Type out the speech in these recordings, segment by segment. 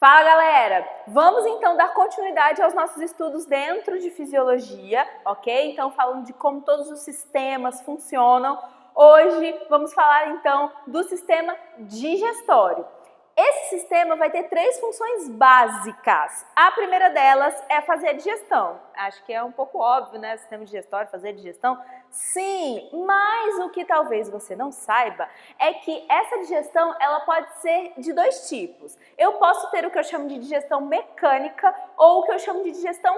Fala, galera! Vamos então dar continuidade aos nossos estudos dentro de fisiologia, ok? Então, falando de como todos os sistemas funcionam, hoje vamos falar então do sistema digestório. Esse sistema vai ter três funções básicas. A primeira delas é fazer a digestão. Acho que é um pouco óbvio, né? Sistema digestório, fazer a digestão. Sim, mas o que talvez você não saiba é que essa digestão ela pode ser de dois tipos. Eu posso ter o que eu chamo de digestão mecânica ou o que eu chamo de digestão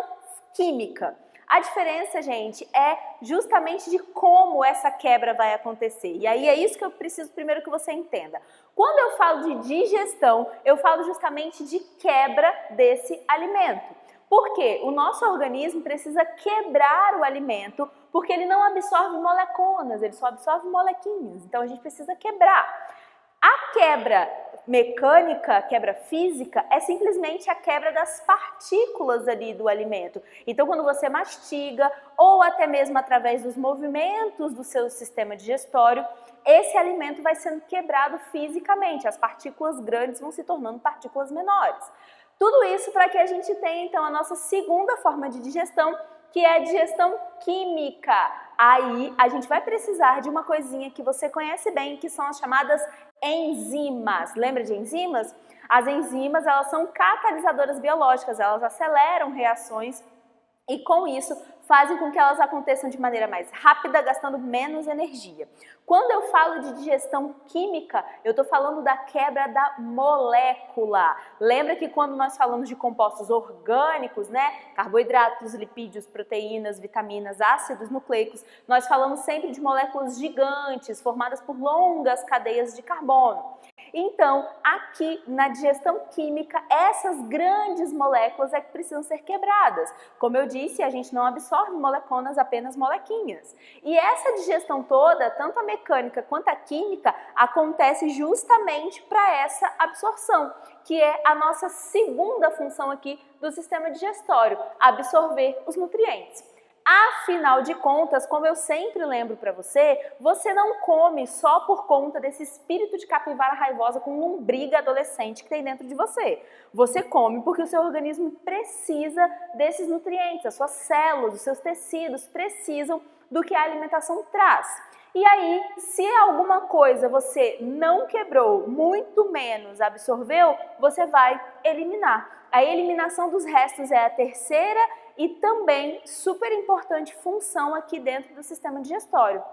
química. A diferença, gente, é justamente de como essa quebra vai acontecer. E aí é isso que eu preciso primeiro que você entenda. Quando eu falo de digestão, eu falo justamente de quebra desse alimento. Por quê? O nosso organismo precisa quebrar o alimento porque ele não absorve moleconas, ele só absorve molequinhas. Então a gente precisa quebrar. A quebra mecânica, quebra física, é simplesmente a quebra das partículas ali do alimento. Então, quando você mastiga ou até mesmo através dos movimentos do seu sistema digestório, esse alimento vai sendo quebrado fisicamente. As partículas grandes vão se tornando partículas menores. Tudo isso para que a gente tenha, então, a nossa segunda forma de digestão, que é a digestão química. Aí, a gente vai precisar de uma coisinha que você conhece bem, que são as chamadas enzimas. Lembra de enzimas? As enzimas, elas são catalisadoras biológicas, elas aceleram reações e com isso fazem com que elas aconteçam de maneira mais rápida, gastando menos energia. Quando eu falo de digestão química, eu estou falando da quebra da molécula. Lembra que quando nós falamos de compostos orgânicos, né, carboidratos, lipídios, proteínas, vitaminas, ácidos nucleicos, nós falamos sempre de moléculas gigantes, formadas por longas cadeias de carbono. Então, aqui na digestão química, essas grandes moléculas é que precisam ser quebradas. Como eu disse, a gente não absorve moleconas, apenas molequinhas. E essa digestão toda, tanto a mecânica quanto a química, acontece justamente para essa absorção, que é a nossa segunda função aqui do sistema digestório, absorver os nutrientes. Afinal de contas, como eu sempre lembro para você, você não come só por conta desse espírito de capivara raivosa com lombriga adolescente que tem dentro de você. Você come porque o seu organismo precisa desses nutrientes, as suas células, os seus tecidos precisam do que a alimentação traz. E aí, se alguma coisa você não quebrou, muito menos absorveu, você vai eliminar. A eliminação dos restos é a terceira e também super importante função aqui dentro do sistema digestório.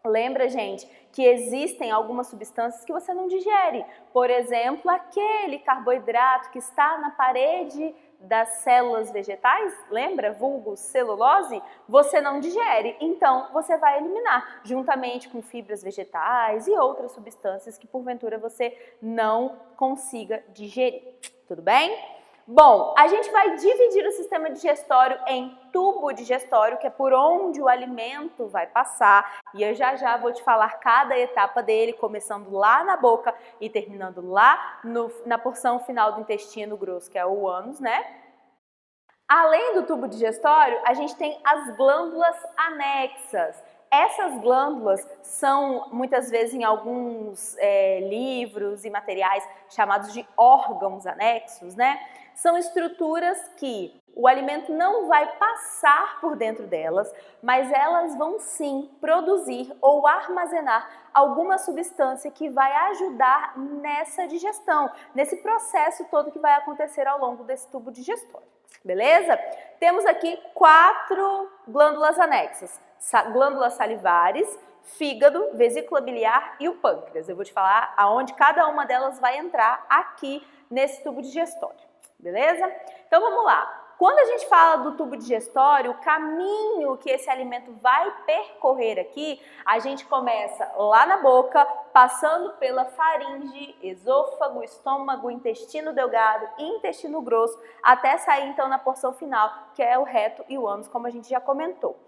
Lembra, gente, que existem algumas substâncias que você não digere. Por exemplo, aquele carboidrato que está na parede das células vegetais, lembra? Vulgo celulose, você não digere, então você vai eliminar, juntamente com fibras vegetais e outras substâncias que porventura você não consiga digerir. Tudo bem? Bom, a gente vai dividir o sistema digestório em tubo digestório, que é por onde o alimento vai passar, e eu já vou te falar cada etapa dele, começando lá na boca e terminando lá na porção final do intestino grosso, que é o ânus, né? Além do tubo digestório, a gente tem as glândulas anexas. Essas glândulas são, muitas vezes, em alguns livros e materiais chamados de órgãos anexos, né? São estruturas que o alimento não vai passar por dentro delas, mas elas vão sim produzir ou armazenar alguma substância que vai ajudar nessa digestão, nesse processo todo que vai acontecer ao longo desse tubo digestório. Beleza? Temos aqui 4 glândulas anexas, glândulas salivares, fígado, vesícula biliar e o pâncreas. Eu vou te falar aonde cada uma delas vai entrar aqui nesse tubo digestório. Beleza? Então vamos lá. Quando a gente fala do tubo digestório, o caminho que esse alimento vai percorrer aqui, a gente começa lá na boca, passando pela faringe, esôfago, estômago, intestino delgado e intestino grosso, até sair então na porção final, que é o reto e o ânus, como a gente já comentou.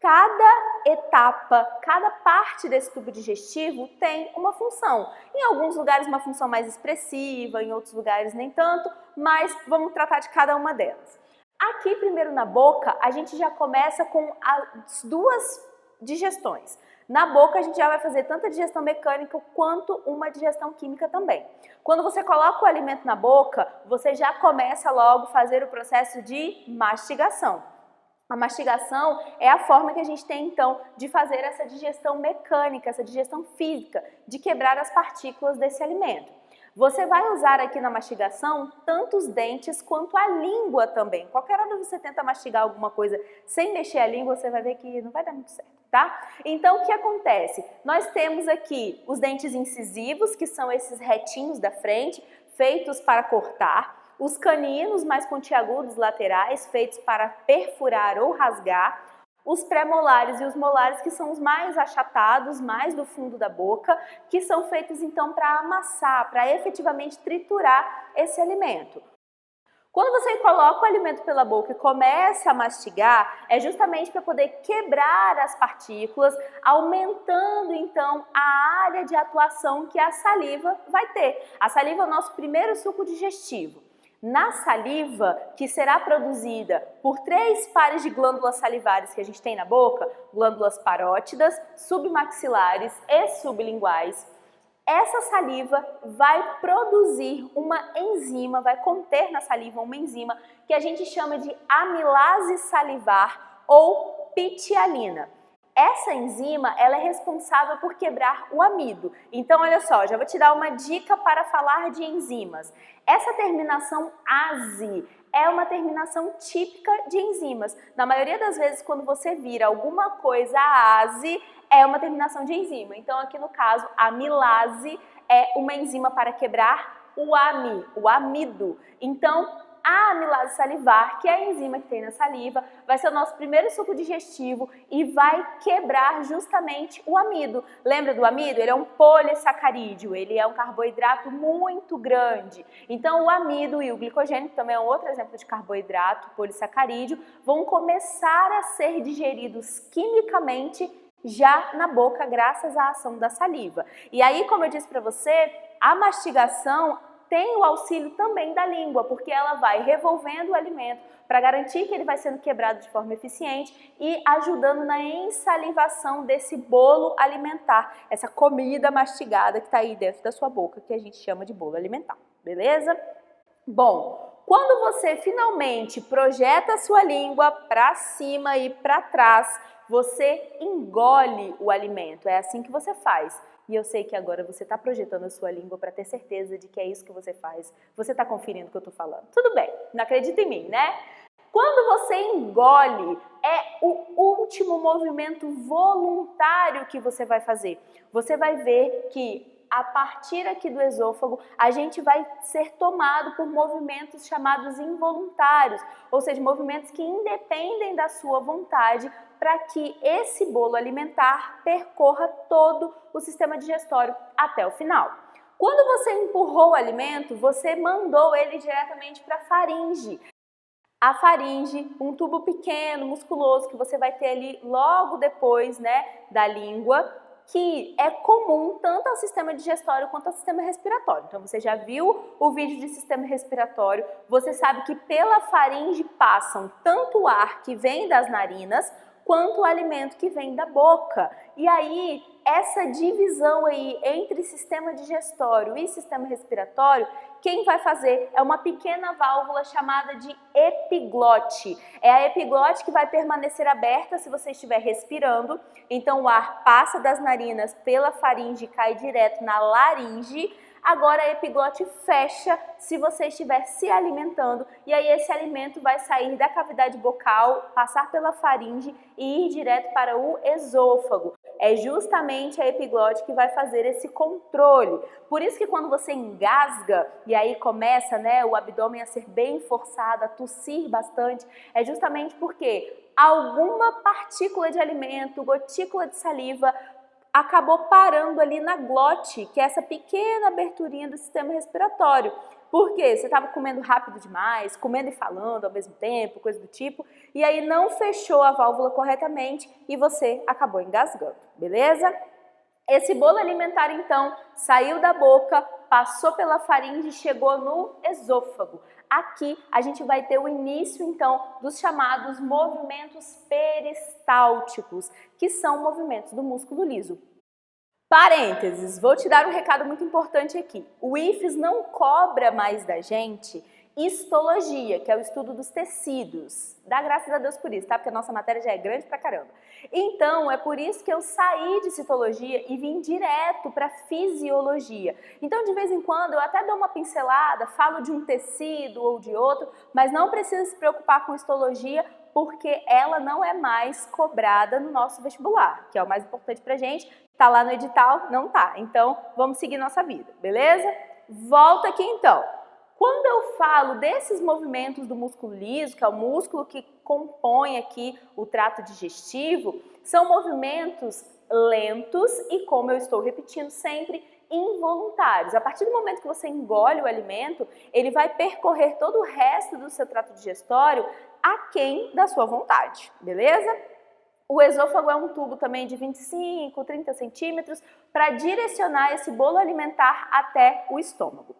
Cada etapa, cada parte desse tubo digestivo tem uma função. Em alguns lugares uma função mais expressiva, em outros lugares nem tanto, mas vamos tratar de cada uma delas. Aqui primeiro na boca, a gente já começa com as duas digestões. Na boca a gente já vai fazer tanto a digestão mecânica quanto uma digestão química também. Quando você coloca o alimento na boca, você já começa logo a fazer o processo de mastigação. A mastigação é a forma que a gente tem, então, de fazer essa digestão mecânica, essa digestão física, de quebrar as partículas desse alimento. Você vai usar aqui na mastigação tanto os dentes quanto a língua também. Qualquer hora você tenta mastigar alguma coisa sem mexer a língua, você vai ver que não vai dar muito certo, tá? Então, o que acontece? Nós temos aqui os dentes incisivos, que são esses retinhos da frente, feitos para cortar. Os caninos mais pontiagudos laterais, feitos para perfurar ou rasgar. Os pré-molares e os molares, que são os mais achatados, mais do fundo da boca, que são feitos então para amassar, para efetivamente triturar esse alimento. Quando você coloca o alimento pela boca e começa a mastigar, é justamente para poder quebrar as partículas, aumentando então a área de atuação que a saliva vai ter. A saliva é o nosso primeiro suco digestivo. Na saliva, que será produzida por 3 pares de glândulas salivares que a gente tem na boca, glândulas parótidas, submaxilares e sublinguais, essa saliva vai produzir uma enzima, vai conter na saliva uma enzima que a gente chama de amilase salivar ou pitialina. Essa enzima, ela é responsável por quebrar o amido. Então, olha só, já vou te dar uma dica para falar de enzimas. Essa terminação -ase é uma terminação típica de enzimas. Na maioria das vezes, quando você vira alguma coisa -ase, é uma terminação de enzima. Então, aqui no caso, a amilase é uma enzima para quebrar o amido. Então, a amilase salivar, que é a enzima que tem na saliva, vai ser o nosso primeiro suco digestivo e vai quebrar justamente o amido. Lembra do amido? Ele é um polissacarídeo, ele é um carboidrato muito grande. Então o amido e o glicogênio, que também é um outro exemplo de carboidrato polissacarídeo, vão começar a ser digeridos quimicamente já na boca, graças à ação da saliva. E aí, como eu disse para você, a mastigação tem o auxílio também da língua, porque ela vai revolvendo o alimento para garantir que ele vai sendo quebrado de forma eficiente e ajudando na ensalivação desse bolo alimentar, essa comida mastigada que está aí dentro da sua boca, que a gente chama de bolo alimentar, beleza? Bom, quando você finalmente projeta a sua língua para cima e para trás, você engole o alimento, é assim que você faz. E eu sei que agora você está projetando a sua língua para ter certeza de que é isso que você faz. Você está conferindo o que eu estou falando. Tudo bem, não acredita em mim, né? Quando você engole, é o último movimento voluntário que você vai fazer. Você vai ver que a partir aqui do esôfago, a gente vai ser tomado por movimentos chamados involuntários, ou seja, movimentos que independem da sua vontade para que esse bolo alimentar percorra todo o sistema digestório até o final. Quando você empurrou o alimento, você mandou ele diretamente para a faringe. A faringe, um tubo pequeno, musculoso, que você vai ter ali logo depois, né, da língua, que é comum tanto ao sistema digestório quanto ao sistema respiratório. Então, você já viu o vídeo de sistema respiratório, você sabe que pela faringe passam tanto o ar que vem das narinas, quanto o alimento que vem da boca. E aí, essa divisão aí entre sistema digestório e sistema respiratório, quem vai fazer é uma pequena válvula chamada de epiglote. É a epiglote que vai permanecer aberta se você estiver respirando. Então, o ar passa das narinas pela faringe e cai direto na laringe. Agora a epiglote fecha se você estiver se alimentando e aí esse alimento vai sair da cavidade bucal, passar pela faringe e ir direto para o esôfago. É justamente a epiglote que vai fazer esse controle. Por isso que quando você engasga e aí começa, né, o abdômen a ser bem forçado, a tossir bastante, é justamente porque alguma partícula de alimento, gotícula de saliva, acabou parando ali na glote, que é essa pequena aberturinha do sistema respiratório. Por quê? Você estava comendo rápido demais, comendo e falando ao mesmo tempo, coisa do tipo, e aí não fechou a válvula corretamente e você acabou engasgando, beleza? Esse bolo alimentar, então, saiu da boca, passou pela faringe e chegou no esôfago. Aqui a gente vai ter o início, então, dos chamados movimentos peristálticos, que são movimentos do músculo liso. Parênteses, vou te dar um recado muito importante aqui. O IFES não cobra mais da gente histologia, que é o estudo dos tecidos. Dá graças a Deus por isso, tá? Porque a nossa matéria já é grande pra caramba. Então, é por isso que eu saí de citologia e vim direto para fisiologia. Então, de vez em quando, eu até dou uma pincelada, falo de um tecido ou de outro, mas não precisa se preocupar com histologia, porque ela não é mais cobrada no nosso vestibular, que é o mais importante pra gente. Tá lá no edital? Não tá. Então, vamos seguir nossa vida, beleza? Volta aqui então. Quando eu falo desses movimentos do músculo liso, que é o músculo que compõe aqui o trato digestivo, são movimentos lentos e, como eu estou repetindo sempre, involuntários. A partir do momento que você engole o alimento, ele vai percorrer todo o resto do seu trato digestório aquém da sua vontade, beleza? O esôfago é um tubo também de 25, 30 centímetros para direcionar esse bolo alimentar até o estômago.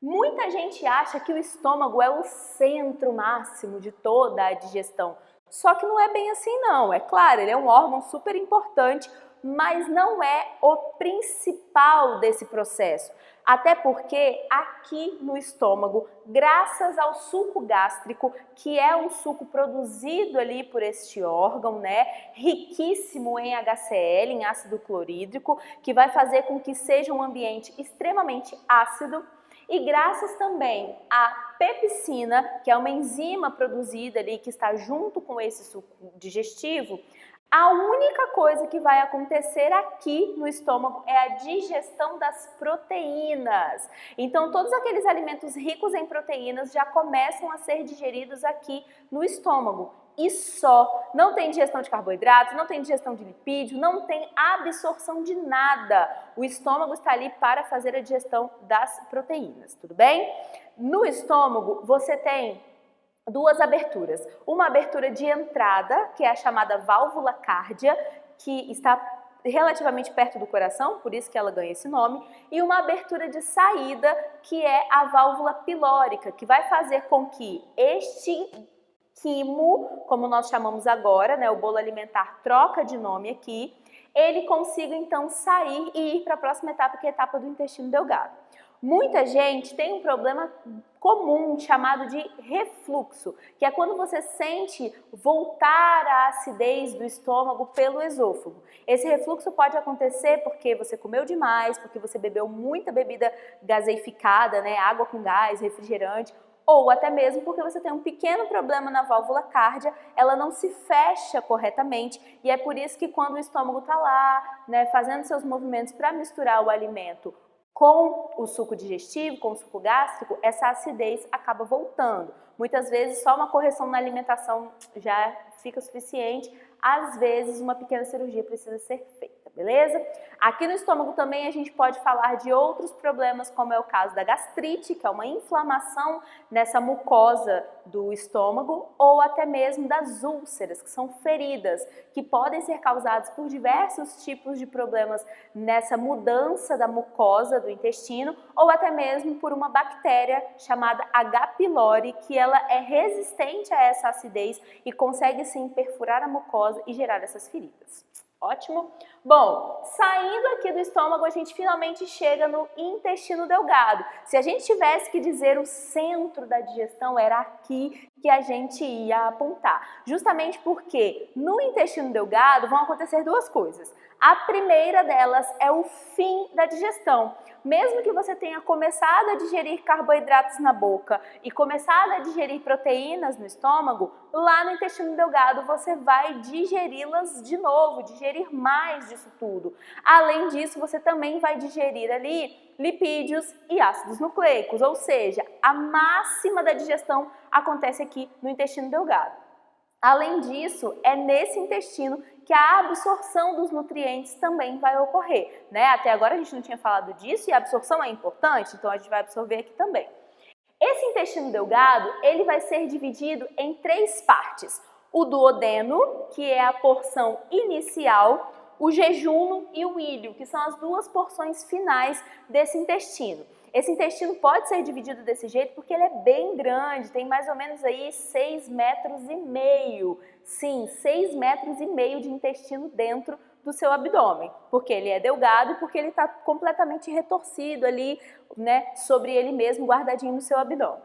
Muita gente acha que o estômago é o centro máximo de toda a digestão, só que não é bem assim não. É claro, ele é um órgão super importante, mas não é o principal desse processo. Até porque aqui no estômago, graças ao suco gástrico, que é um suco produzido ali por este órgão, né, riquíssimo em HCl, em ácido clorídrico, que vai fazer com que seja um ambiente extremamente ácido, e graças também à pepsina, que é uma enzima produzida ali que está junto com esse suco digestivo, a única coisa que vai acontecer aqui no estômago é a digestão das proteínas. Então, todos aqueles alimentos ricos em proteínas já começam a ser digeridos aqui no estômago. E só, não tem digestão de carboidratos, não tem digestão de lipídio, não tem absorção de nada. O estômago está ali para fazer a digestão das proteínas, tudo bem? No estômago você tem duas aberturas. Uma abertura de entrada, que é a chamada válvula cárdia, que está relativamente perto do coração, por isso que ela ganha esse nome, e uma abertura de saída, que é a válvula pilórica, que vai fazer com que este quimo, como nós chamamos agora, né, o bolo alimentar troca de nome aqui, ele consiga então sair e ir para a próxima etapa, que é a etapa do intestino delgado. Muita gente tem um problema comum chamado de refluxo, que é quando você sente voltar a acidez do estômago pelo esôfago. Esse refluxo pode acontecer porque você comeu demais, porque você bebeu muita bebida gaseificada, né, água com gás, refrigerante, ou até mesmo porque você tem um pequeno problema na válvula cárdia, ela não se fecha corretamente e é por isso que quando o estômago está lá, né, fazendo seus movimentos para misturar o alimento com o suco digestivo, com o suco gástrico, essa acidez acaba voltando. Muitas vezes só uma correção na alimentação já fica suficiente, às vezes uma pequena cirurgia precisa ser feita, beleza? Aqui no estômago também a gente pode falar de outros problemas, como é o caso da gastrite, que é uma inflamação nessa mucosa do estômago, ou até mesmo das úlceras, que são feridas, que podem ser causadas por diversos tipos de problemas nessa mudança da mucosa do intestino, ou até mesmo por uma bactéria chamada H. pylori, que ela é resistente a essa acidez e consegue sim perfurar a mucosa e gerar essas feridas. Ótimo? Bom, saindo aqui do estômago, a gente finalmente chega no intestino delgado. Se a gente tivesse que dizer o centro da digestão, era aqui que a gente ia apontar. Justamente porque no intestino delgado vão acontecer duas coisas. A primeira delas é o fim da digestão. Mesmo que você tenha começado a digerir carboidratos na boca e começado a digerir proteínas no estômago, lá no intestino delgado você vai digeri-las de novo, digerir mais disso tudo. Além disso, você também vai digerir ali lipídios e ácidos nucleicos, ou seja, a máxima da digestão acontece aqui no intestino delgado. Além disso, é nesse intestino que a absorção dos nutrientes também vai ocorrer, né? Até agora a gente não tinha falado disso e a absorção é importante, então a gente vai absorver aqui também. Esse intestino delgado, ele vai ser dividido em três partes. O duodeno, que é a porção inicial, o jejuno e o íleo, que são as duas porções finais desse intestino. Esse intestino pode ser dividido desse jeito porque ele é bem grande, tem mais ou menos aí 6,5 metros. Sim, 6,5 metros de intestino dentro do seu abdômen, porque ele é delgado e porque ele está completamente retorcido ali, né, sobre ele mesmo, guardadinho no seu abdômen.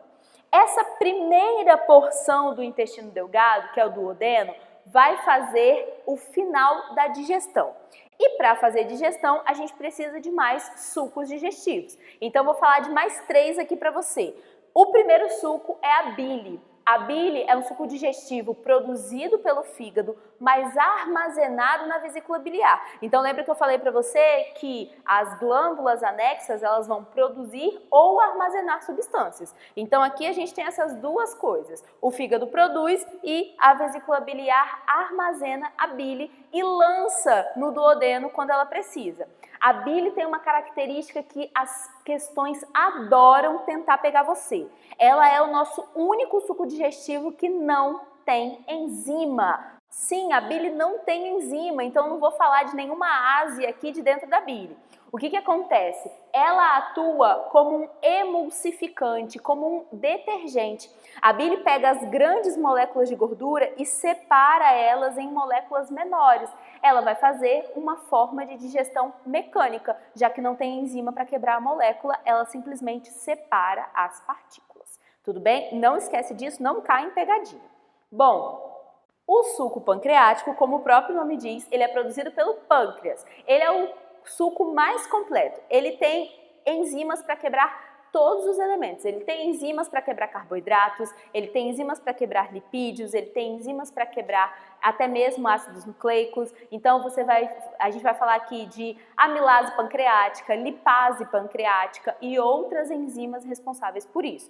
Essa primeira porção do intestino delgado, que é o duodeno, vai fazer o final da digestão. E para fazer digestão, a gente precisa de mais sucos digestivos. Então, vou falar de mais 3 aqui para você. O primeiro suco é a bile. A bile é um suco digestivo produzido pelo fígado, mas armazenado na vesícula biliar. Então, lembra que eu falei para você que as glândulas anexas, elas vão produzir ou armazenar substâncias. Então, aqui a gente tem essas duas coisas. O fígado produz e a vesícula biliar armazena a bile e lança no duodeno quando ela precisa. A bile tem uma característica que as questões adoram tentar pegar você. Ela é o nosso único suco digestivo que não tem enzima. Sim, a bile não tem enzima, então não vou falar de nenhuma ásia aqui de dentro da bile. O que acontece? Ela atua como um emulsificante, como um detergente. A bile pega as grandes moléculas de gordura e separa elas em moléculas menores. Ela vai fazer uma forma de digestão mecânica, já que não tem enzima para quebrar a molécula, ela simplesmente separa as partículas. Tudo bem? Não esquece disso, não cai em pegadinha. Bom, o suco pancreático, como o próprio nome diz, ele é produzido pelo pâncreas. Ele é o suco mais completo. Ele tem enzimas para quebrar todos os elementos. Ele tem enzimas para quebrar carboidratos, ele tem enzimas para quebrar lipídios, ele tem enzimas para quebrar até mesmo ácidos nucleicos. Então a gente vai falar aqui de amilase pancreática, lipase pancreática e outras enzimas responsáveis por isso.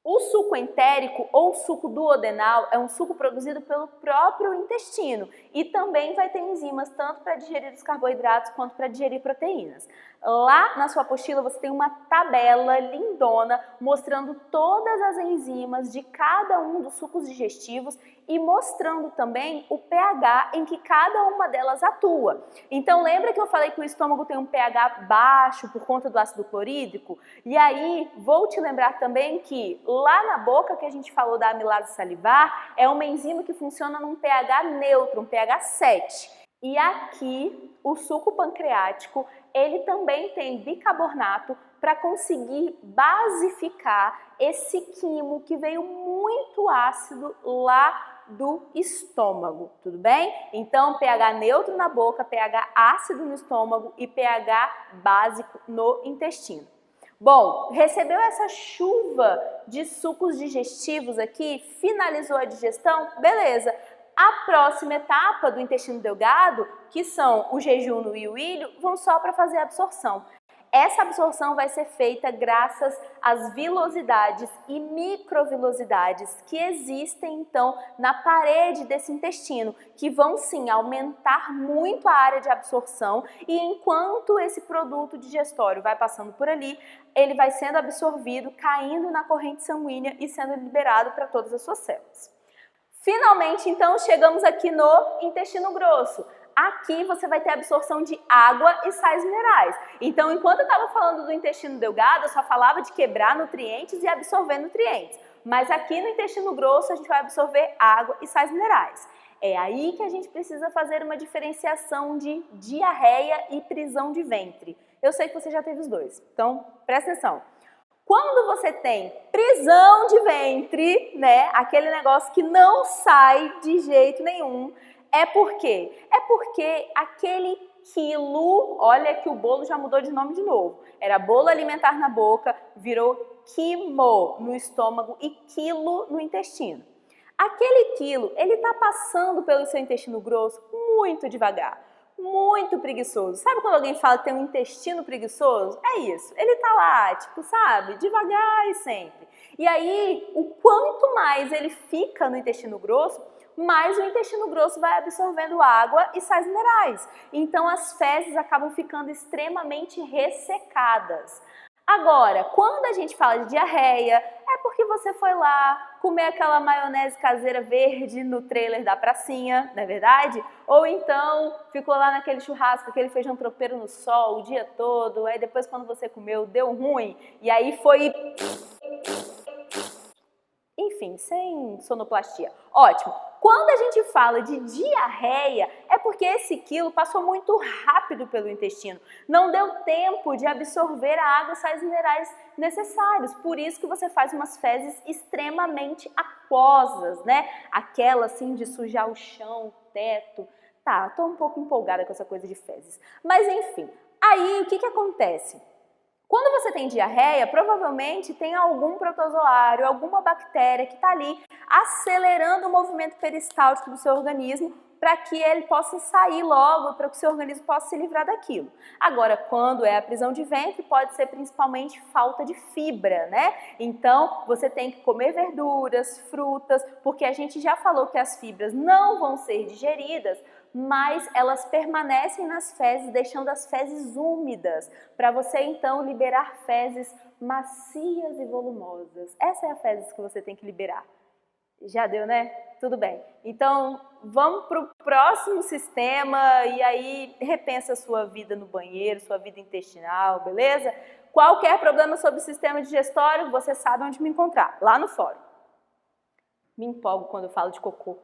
O suco entérico ou suco duodenal é um suco produzido pelo próprio intestino e também vai ter enzimas tanto para digerir os carboidratos quanto para digerir proteínas. Lá na sua apostila você tem uma tabela lindona mostrando todas as enzimas de cada um dos sucos digestivos e mostrando também o pH em que cada uma delas atua. Então lembra que eu falei que o estômago tem um pH baixo por conta do ácido clorídrico? E aí vou te lembrar também que lá na boca que a gente falou da amilase salivar é uma enzima que funciona num pH neutro, um pH 7. E aqui o suco pancreático, ele também tem bicarbonato para conseguir basificar esse quimo que veio muito ácido lá do estômago, tudo bem? Então, pH neutro na boca, pH ácido no estômago e pH básico no intestino. Bom, recebeu essa chuva de sucos digestivos aqui, finalizou a digestão? Beleza! A próxima etapa do intestino delgado, que são o jejuno e o íleo, vão só para fazer a absorção. Essa absorção vai ser feita graças às vilosidades e microvilosidades que existem, então, na parede desse intestino, que vão, sim, aumentar muito a área de absorção e enquanto esse produto digestório vai passando por ali, ele vai sendo absorvido, caindo na corrente sanguínea e sendo liberado para todas as suas células. Finalmente, então, chegamos aqui no intestino grosso. Aqui você vai ter absorção de água e sais minerais. Então, enquanto eu estava falando do intestino delgado, eu só falava de quebrar nutrientes e absorver nutrientes. Mas aqui no intestino grosso a gente vai absorver água e sais minerais. É aí que a gente precisa fazer uma diferenciação de diarreia e prisão de ventre. Eu sei que você já teve os dois, então presta atenção. Quando você tem prisão de ventre, né, aquele negócio que não sai de jeito nenhum, é por quê? É porque aquele quilo, olha que o bolo já mudou de nome de novo. Era bolo alimentar na boca, virou quimo no estômago e quilo no intestino. Aquele quilo, ele tá passando pelo seu intestino grosso muito devagar, muito preguiçoso. Sabe quando alguém fala que tem um intestino preguiçoso? É isso, ele tá lá, tipo, sabe, devagar e sempre. E aí, o quanto mais ele fica no intestino grosso, mais o intestino grosso vai absorvendo água e sais minerais. Então as fezes acabam ficando extremamente ressecadas. Agora, quando a gente fala de diarreia, é porque você foi lá comer aquela maionese caseira verde no trailer da pracinha, não é verdade? Ou então ficou lá naquele churrasco, aquele feijão tropeiro no sol o dia todo, aí depois quando você comeu deu ruim, e aí foi... Enfim, sem sonoplastia. Ótimo. Quando a gente fala de diarreia, é porque esse quilo passou muito rápido pelo intestino. Não deu tempo de absorver a água e sais minerais necessários. Por isso que você faz umas fezes extremamente aquosas, né? Aquela assim de sujar o chão, o teto. Tá, tô um pouco empolgada com essa coisa de fezes. Mas enfim, aí o que acontece? Quando você tem diarreia, provavelmente tem algum protozoário, alguma bactéria que está ali acelerando o movimento peristáltico do seu organismo para que ele possa sair logo, para que o seu organismo possa se livrar daquilo. Agora, quando é a prisão de ventre, pode ser principalmente falta de fibra, né? Então, você tem que comer verduras, frutas, porque a gente já falou que as fibras não vão ser digeridas, mas elas permanecem nas fezes, deixando as fezes úmidas, para você então liberar fezes macias e volumosas. Essa é a fezes que você tem que liberar. Já deu, né? Tudo bem. Então, vamos para o próximo sistema e aí repensa a sua vida no banheiro, sua vida intestinal, beleza? Qualquer problema sobre o sistema digestório, você sabe onde me encontrar, lá no fórum. Me empolgo quando eu falo de cocô.